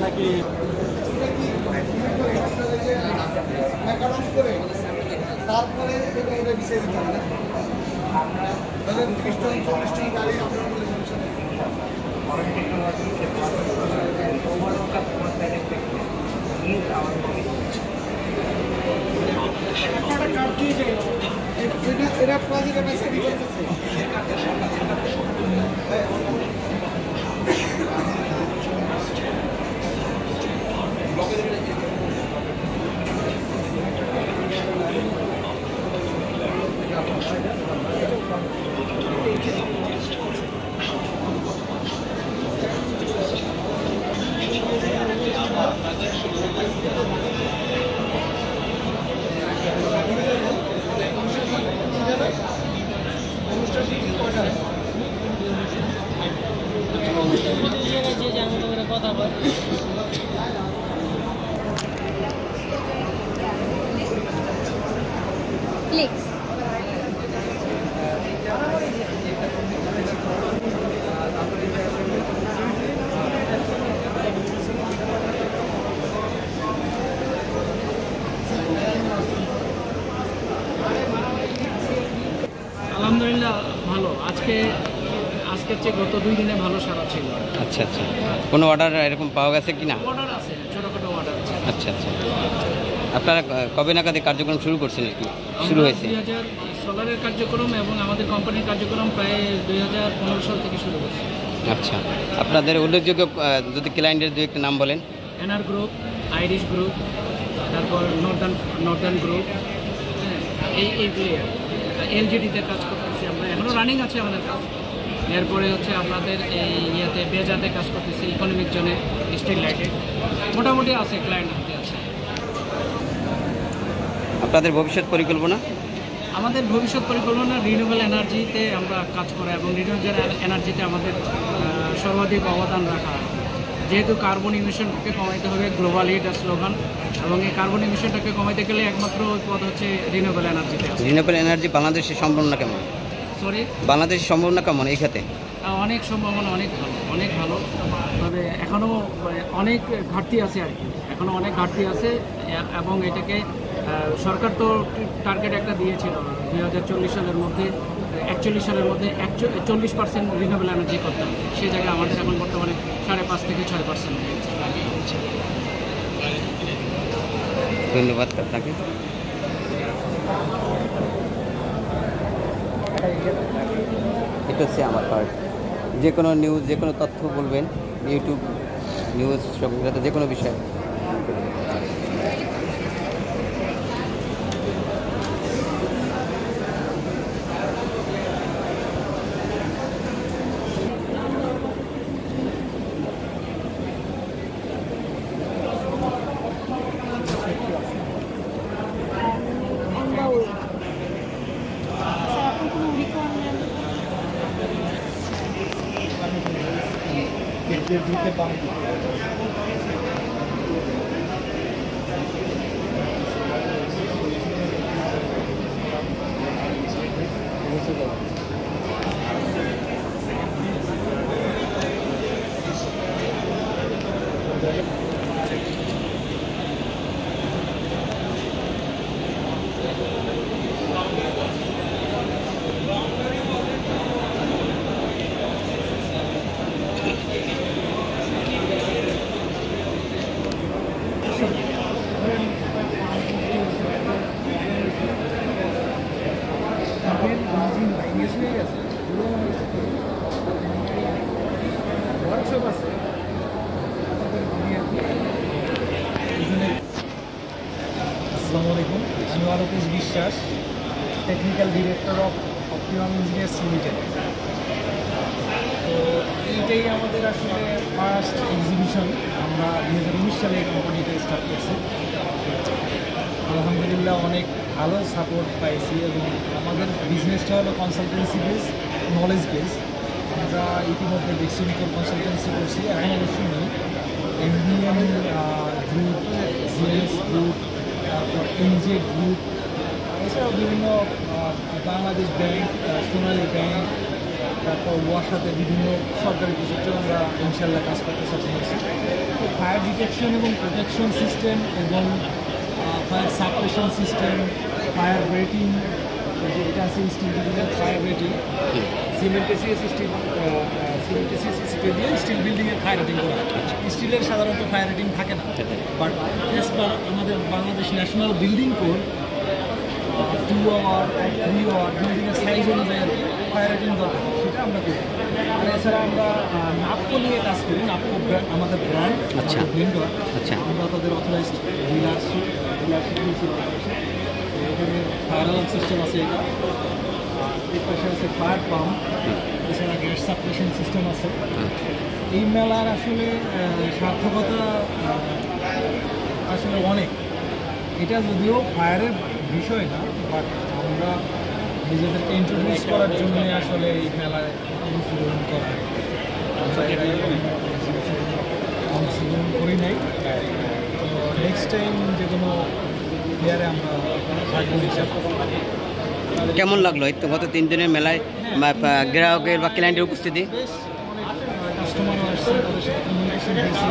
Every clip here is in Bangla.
নাকি তারপরে বিষয় দিতে হবে না খ্রিস্টান খ্রিস্টান গাড়ি এরা প্রাইজের মেসেজ করতেছে Clicks. আলহামদুলিল্লাহ ভালো। আজকের চেয়ে গত 2 দিনে ভালো সারা ছিল। আচ্ছা আচ্ছা, কোনো অর্ডার এরকম পাওয়া গেছে কি না? অর্ডার আছে, ছোটোখাটো অর্ডার আছে। আচ্ছা আচ্ছা, আপনারা কবে নাগাদ কার্যক্রম শুরু করছেন আর কি শুরু হয়েছে? 2000 সোলারের কার্যক্রম এবং আমাদের কোম্পানির কার্যক্রম প্রায় 2015 সাল থেকে শুরু করছে। আচ্ছা, আপনাদের উল্লেখযোগ্য যদি ক্লায়েন্টের দু একটা নাম বলেন। এনআর গ্রুপ, আইরিশ গ্রুপ, তারপর নর্দার্ন গ্রুপ, এই এলজিডিতে কাজ করতেছি আমরা, এখনও রানিং আছে আমাদের কাজ। এরপরে হচ্ছে আপনাদের এই ইয়েতে বেজাতে কাজ করতেছি, ইকোনমিক জোনে, স্ট্রিট লাইটে, মোটামুটি আছে ক্লায়েন্ট হাতে আছে। আপনাদের ভবিষ্যৎ পরিকল্পনা? আমাদের ভবিষ্যৎ পরিকল্পনা রিনিউয়েবল এনার্জিতে আমরা কাজ করা এবং রিনিউয়েবল এনার্জিতে আমাদের সর্বাধিক অবদান রাখা। যেহেতু কার্বন ইমিশনকে কমাইতে হবে, গ্লোবালি এটা স্লোগান, এবং এই কার্বন ইমিশনটাকে কমাইতে গেলে একমাত্র পথ হচ্ছে রিনিউয়েবল এনার্জিতে। রিনিউয়েবল এনার্জি বাংলাদেশের সম্ভাবনা কেমন? সরি, বাংলাদেশের সম্ভাবনা কেমন এই খাতে? অনেক সম্ভাবনা, অনেক ভালো, তবে এখনও অনেক ঘাটতি আছে আর কি, এখনও অনেক ঘাটতি আছে। এবং এটাকে সরকার তো টার্গেট একটা দিয়েছিল 2040 সালের মধ্যে, 41 সালের মধ্যে 40% রিনিউয়েবল এনার্জি করতে হবে। সেই জায়গায় আমাদের এখন বর্তমানে 5.5 থেকে 6%। ধন্যবাদ আপনাকে। এটা হচ্ছে আমার কার্ড। যে কোনো নিউজ, যে কোনো তথ্য বলবেন, ইউটিউব নিউজ সংক্রান্ত যে কোনো বিষয়। আসসালামু আলাইকুম, আমি আলোকেশ বিশ্বাস, technical director of optimum engineers limited. তো এইটাই আমাদের আসলে ফার্স্ট এক্সিবিশন। আমরা 2019 সালে এই কোম্পানিটা স্টার্ট করছি। আলহামদুলিল্লাহ অনেক ভালো সাপোর্ট পাইছি, এবং আমাদের বিজনেসটা হলো কনসালটেন্সি বেস, নলেজ বেস। আমরা ইতিমধ্যে বেক্সিমিকল কনসালটেন্সি করছি, এখন অবশ্যই নেই এমবিএম গ্রুপ, জিএস গ্রুপ, তারপর এনজে গ্রুপ, এছাড়াও বিভিন্ন বাংলাদেশ ব্যাংক, সোনালী ব্যাংক, তারপর ওয়াসাতে বিভিন্ন সরকারি প্রজেক্টে আমরা ইনশাল্লাহ কাজ করতে সক্ষম হয়েছি। তো ফায়ার ডিটেকশন এবং প্রোটেকশন সিস্টেম এবং fire suppression system, fire rating, এটা আছে স্টিল বিল্ডিংয়ের ফায়ার রেটিং, সিমেন্টেসিয়াস স্প্রে দিয়ে স্টিল বিল্ডিংয়ের ফায়ার রেটিং করা। স্টিলের সাধারণত ফায়ার রেটিং থাকে না, বাট এস পার আমাদের Bangladesh national building code 2 hour 3 hour বিল্ডিংয়ের সাইজ অনুযায়ী আর কি ফায়ার রেটিং দরকার, সেটা আমরা করি। আর এছাড়া আমরা নাপকো নিয়ে কাজ করি। নাপকো আমাদের ব্র্যান্ড, ভেন্ডর, আমরা তাদের অথরাইজড ডিলারশিপ নিয়েছি। এখানে ফায়ার অ্যালার্ম সিস্টেম আছে, এটা এর পাশে আছে ফায়ার পাম্প, এছাড়া গ্যাস সাপ্রেশন সিস্টেম আছে। এই মেলার আসলে সার্থকতা আসলে অনেক। এটা যদিও ফায়ারের বিষয় না, বাট আমরা নিজেদেরকে ইন্ট্রোডিউস করার জন্য আসলে এই মেলায় অংশগ্রহণ করা। আমরা এর আগে অংশগ্রহণ করি নাই, তো নেক্সট টাইম যে কোনো ফেয়ারে আমরা থাকবো হিসাবে। কেমন লাগলো এই তো গত 3 দিনের মেলায় গ্রাহকের বা ক্লায়েন্টের উপস্থিতি? বেশ, অনেক কাস্টমারও আসছে, তাদের সাথে কমিউনিকেশন হয়েছে,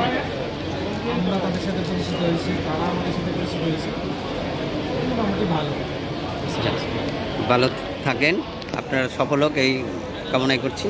আমরা তাদের সাথে পরিচিত হয়েছি, তারা আমাদের সাথে পরিচিত হয়েছে, মোটামুটি ভালো। ভালো থাকেন, আপনার সফল হোক এই কামনাই করছি।